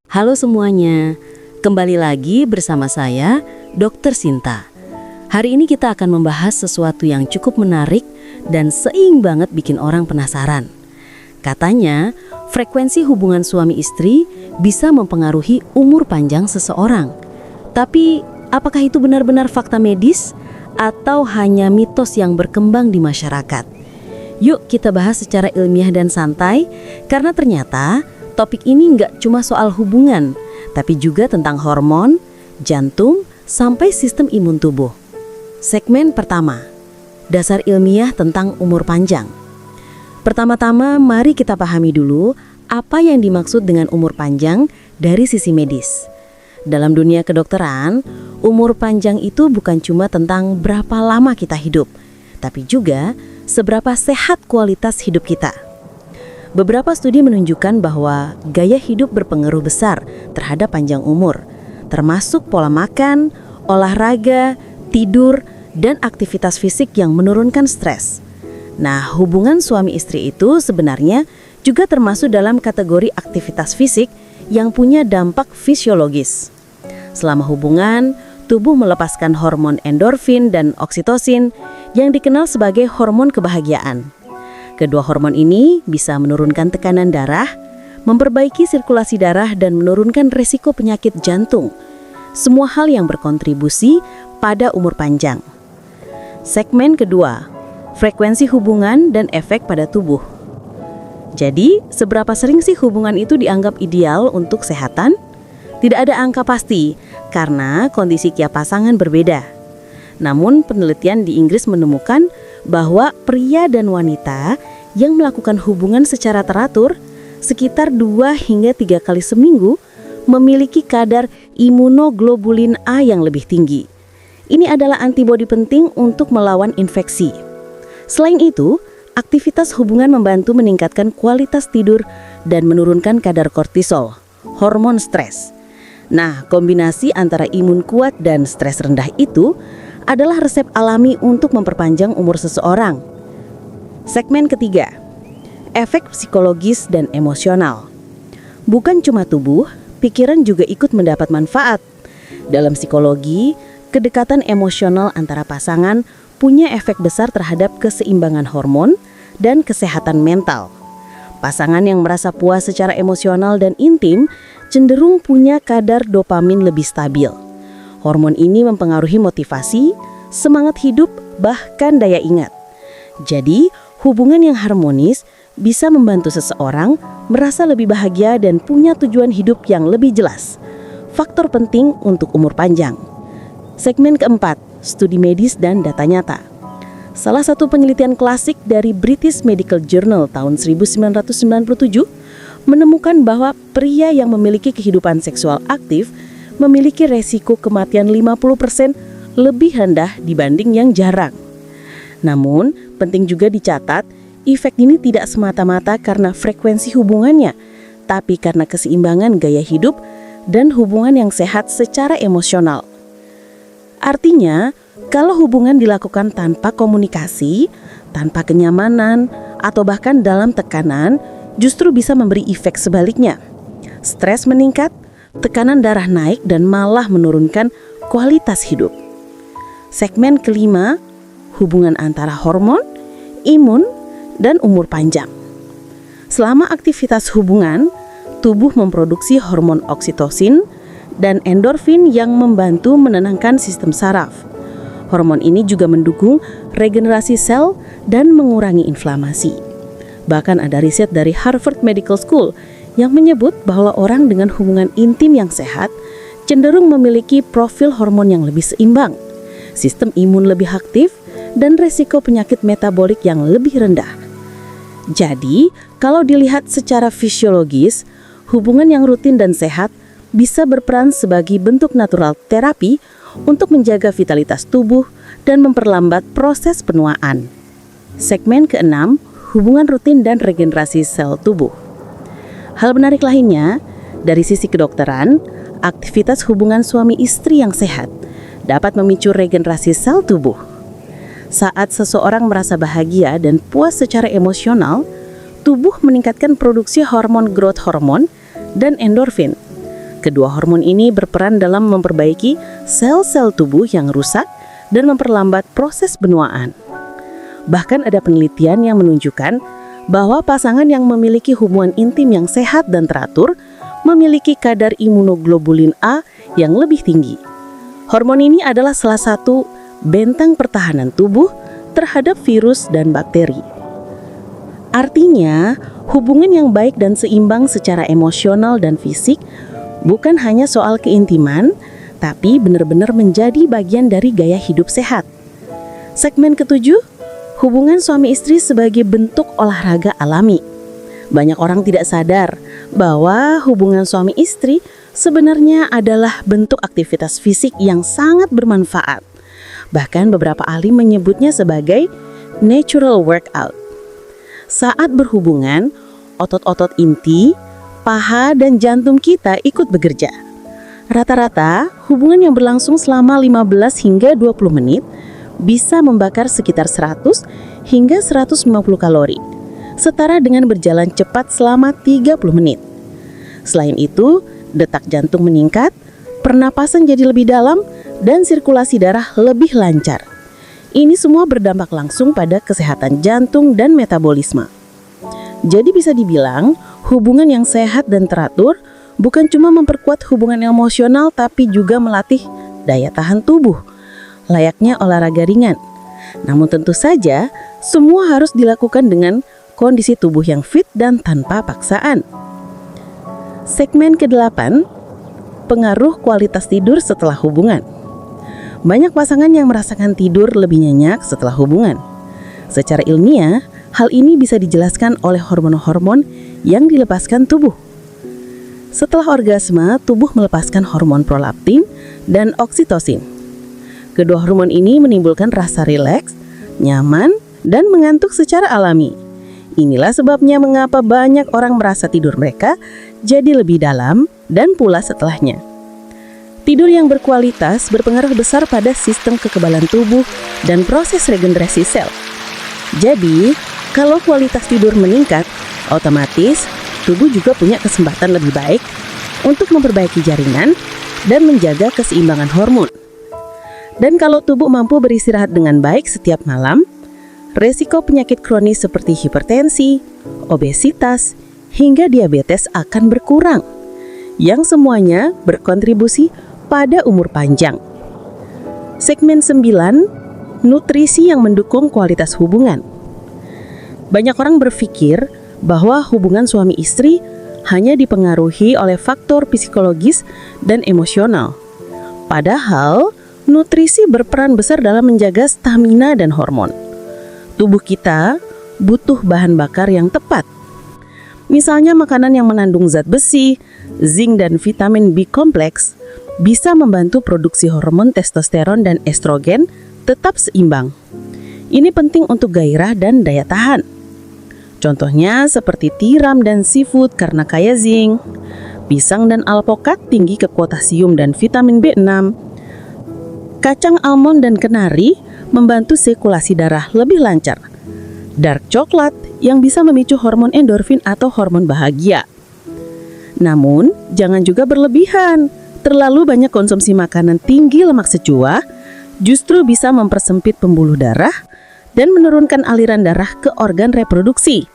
Halo semuanya, kembali lagi bersama saya, Dr. Sinta. Hari ini kita akan membahas sesuatu yang cukup menarik dan seiring banget bikin orang penasaran. Katanya, frekuensi hubungan suami istri bisa mempengaruhi umur panjang seseorang. Tapi, apakah itu benar-benar fakta medis atau hanya mitos yang berkembang di masyarakat? Yuk kita bahas secara ilmiah dan santai, karena ternyata topik ini nggak cuma soal hubungan, tapi juga tentang hormon, jantung, sampai sistem imun tubuh. Segmen pertama, dasar ilmiah tentang umur panjang. Pertama-tama, mari kita pahami dulu apa yang dimaksud dengan umur panjang dari sisi medis. Dalam dunia kedokteran, umur panjang itu bukan cuma tentang berapa lama kita hidup, tapi juga seberapa sehat kualitas hidup kita. Beberapa studi menunjukkan bahwa gaya hidup berpengaruh besar terhadap panjang umur, termasuk pola makan, olahraga, tidur, dan aktivitas fisik yang menurunkan stres. Nah, hubungan suami istri itu sebenarnya juga termasuk dalam kategori aktivitas fisik yang punya dampak fisiologis. Selama hubungan, tubuh melepaskan hormon endorfin dan oksitosin yang dikenal sebagai hormon kebahagiaan. Kedua hormon ini bisa menurunkan tekanan darah, memperbaiki sirkulasi darah, dan menurunkan risiko penyakit jantung. Semua hal yang berkontribusi pada umur panjang. Segmen kedua, frekuensi hubungan dan efek pada tubuh. Jadi, seberapa sering sih hubungan itu dianggap ideal untuk kesehatan? Tidak ada angka pasti, karena kondisi tiap pasangan berbeda. Namun, penelitian di Inggris menemukan bahwa pria dan wanita yang melakukan hubungan secara teratur sekitar 2 hingga 3 kali seminggu memiliki kadar imunoglobulin A yang lebih tinggi. Ini adalah antibodi penting untuk melawan infeksi. Selain itu, aktivitas hubungan membantu meningkatkan kualitas tidur dan menurunkan kadar kortisol, hormon stres. Nah, kombinasi antara imun kuat dan stres rendah itu adalah resep alami untuk memperpanjang umur seseorang. Segmen ketiga, efek psikologis dan emosional. Bukan cuma tubuh, pikiran juga ikut mendapat manfaat. Dalam psikologi, kedekatan emosional antara pasangan punya efek besar terhadap keseimbangan hormon dan kesehatan mental. Pasangan yang merasa puas secara emosional dan intim cenderung punya kadar dopamin lebih stabil. Hormon ini mempengaruhi motivasi, semangat hidup, bahkan daya ingat. Jadi, hubungan yang harmonis bisa membantu seseorang merasa lebih bahagia dan punya tujuan hidup yang lebih jelas. Faktor penting untuk umur panjang. Segmen keempat, studi medis dan data nyata. Salah satu penelitian klasik dari British Medical Journal tahun 1997 menemukan bahwa pria yang memiliki kehidupan seksual aktif memiliki resiko kematian 50% lebih rendah dibanding yang jarang. Namun, penting juga dicatat, efek ini tidak semata-mata karena frekuensi hubungannya, tapi karena keseimbangan gaya hidup dan hubungan yang sehat secara emosional. Artinya, kalau hubungan dilakukan tanpa komunikasi, tanpa kenyamanan, atau bahkan dalam tekanan, justru bisa memberi efek sebaliknya. Stres meningkat, tekanan darah naik, dan malah menurunkan kualitas hidup. Segmen kelima, hubungan antara hormon, imun, dan umur panjang. Selama aktivitas hubungan, tubuh memproduksi hormon oksitosin dan endorfin yang membantu menenangkan sistem saraf. Hormon ini juga mendukung regenerasi sel dan mengurangi inflamasi. Bahkan ada riset dari Harvard Medical School yang menyebut bahwa orang dengan hubungan intim yang sehat cenderung memiliki profil hormon yang lebih seimbang, sistem imun lebih aktif, dan resiko penyakit metabolik yang lebih rendah. Jadi, kalau dilihat secara fisiologis, hubungan yang rutin dan sehat bisa berperan sebagai bentuk natural terapi untuk menjaga vitalitas tubuh dan memperlambat proses penuaan. Segmen keenam, hubungan rutin dan regenerasi sel tubuh. Hal menarik lainnya, dari sisi kedokteran, aktivitas hubungan suami istri yang sehat dapat memicu regenerasi sel tubuh. Saat seseorang merasa bahagia dan puas secara emosional, tubuh meningkatkan produksi hormon growth hormone dan endorfin. Kedua hormon ini berperan dalam memperbaiki sel-sel tubuh yang rusak dan memperlambat proses benuaan. Bahkan ada penelitian yang menunjukkan bahwa pasangan yang memiliki hubungan intim yang sehat dan teratur memiliki kadar imunoglobulin A yang lebih tinggi. Hormon ini adalah salah satu benteng pertahanan tubuh terhadap virus dan bakteri. Artinya, hubungan yang baik dan seimbang secara emosional dan fisik bukan hanya soal keintiman, tapi benar-benar menjadi bagian dari gaya hidup sehat. Segmen ketujuh, hubungan suami istri sebagai bentuk olahraga alami. Banyak orang tidak sadar bahwa hubungan suami istri sebenarnya adalah bentuk aktivitas fisik yang sangat bermanfaat. Bahkan beberapa ahli menyebutnya sebagai natural workout. Saat berhubungan, otot-otot inti, paha, dan jantung kita ikut bekerja. Rata-rata, hubungan yang berlangsung selama 15 hingga 20 menit bisa membakar sekitar 100 hingga 150 kalori, setara dengan berjalan cepat selama 30 menit. Selain itu, detak jantung meningkat, pernapasan jadi lebih dalam, dan sirkulasi darah lebih lancar. Ini semua berdampak langsung pada kesehatan jantung dan metabolisme. Jadi bisa dibilang, hubungan yang sehat dan teratur bukan cuma memperkuat hubungan emosional, tapi juga melatih daya tahan tubuh, layaknya olahraga ringan. Namun tentu saja, semua harus dilakukan dengan kondisi tubuh yang fit dan tanpa paksaan. Segmen ke-8, pengaruh kualitas tidur setelah hubungan. Banyak pasangan yang merasakan tidur lebih nyenyak setelah hubungan. Secara ilmiah, hal ini bisa dijelaskan oleh hormon-hormon yang dilepaskan tubuh. Setelah orgasme, tubuh melepaskan hormon prolaktin dan oksitosin. Kedua hormon ini menimbulkan rasa rileks, nyaman, dan mengantuk secara alami. Inilah sebabnya mengapa banyak orang merasa tidur mereka jadi lebih dalam dan pulas setelahnya. Tidur yang berkualitas berpengaruh besar pada sistem kekebalan tubuh dan proses regenerasi sel. Jadi, kalau kualitas tidur meningkat, otomatis tubuh juga punya kesempatan lebih baik untuk memperbaiki jaringan dan menjaga keseimbangan hormon. Dan kalau tubuh mampu beristirahat dengan baik setiap malam, resiko penyakit kronis seperti hipertensi, obesitas, hingga diabetes akan berkurang, yang semuanya berkontribusi pada umur panjang. Segmen 9, nutrisi yang mendukung kualitas hubungan. Banyak orang berpikir bahwa hubungan suami istri hanya dipengaruhi oleh faktor psikologis dan emosional. Padahal, nutrisi berperan besar dalam menjaga stamina dan hormon. Tubuh kita butuh bahan bakar yang tepat. Misalnya makanan yang mengandung zat besi, zinc, dan vitamin B kompleks bisa membantu produksi hormon testosteron dan estrogen tetap seimbang. Ini penting untuk gairah dan daya tahan. Contohnya seperti tiram dan seafood karena kaya zinc, pisang dan alpukat tinggi ke potasium dan vitamin B6, kacang almond dan kenari membantu sirkulasi darah lebih lancar, dark coklat yang bisa memicu hormon endorfin atau hormon bahagia. Namun, jangan juga berlebihan. Terlalu banyak konsumsi makanan tinggi lemak secuah justru bisa mempersempit pembuluh darah dan menurunkan aliran darah ke organ reproduksi.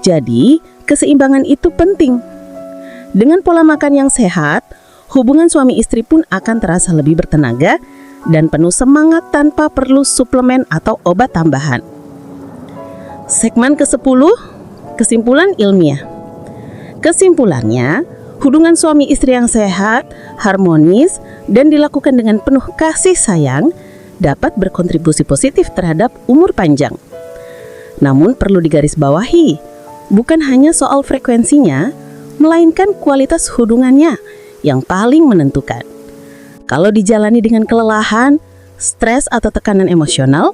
Jadi, keseimbangan itu penting. Dengan pola makan yang sehat, hubungan suami istri pun akan terasa lebih bertenaga dan penuh semangat tanpa perlu suplemen atau obat tambahan. Segmen ke-10, kesimpulan ilmiah. Kesimpulannya, hubungan suami istri yang sehat, harmonis, dan dilakukan dengan penuh kasih sayang dapat berkontribusi positif terhadap umur panjang. Namun perlu digarisbawahi, bukan hanya soal frekuensinya, melainkan kualitas hubungannya yang paling menentukan. Kalau dijalani dengan kelelahan, stres, atau tekanan emosional,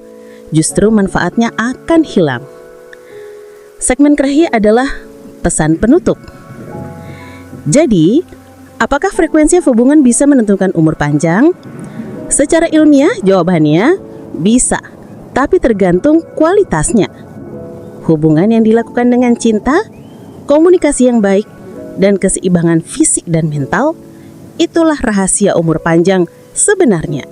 justru manfaatnya akan hilang. Segmen terakhir adalah pesan penutup. Jadi, apakah frekuensi hubungan bisa menentukan umur panjang? Secara ilmiah, jawabannya bisa, tapi tergantung kualitasnya. Hubungan yang dilakukan dengan cinta, komunikasi yang baik, dan keseimbangan fisik dan mental Itulah rahasia umur panjang sebenarnya.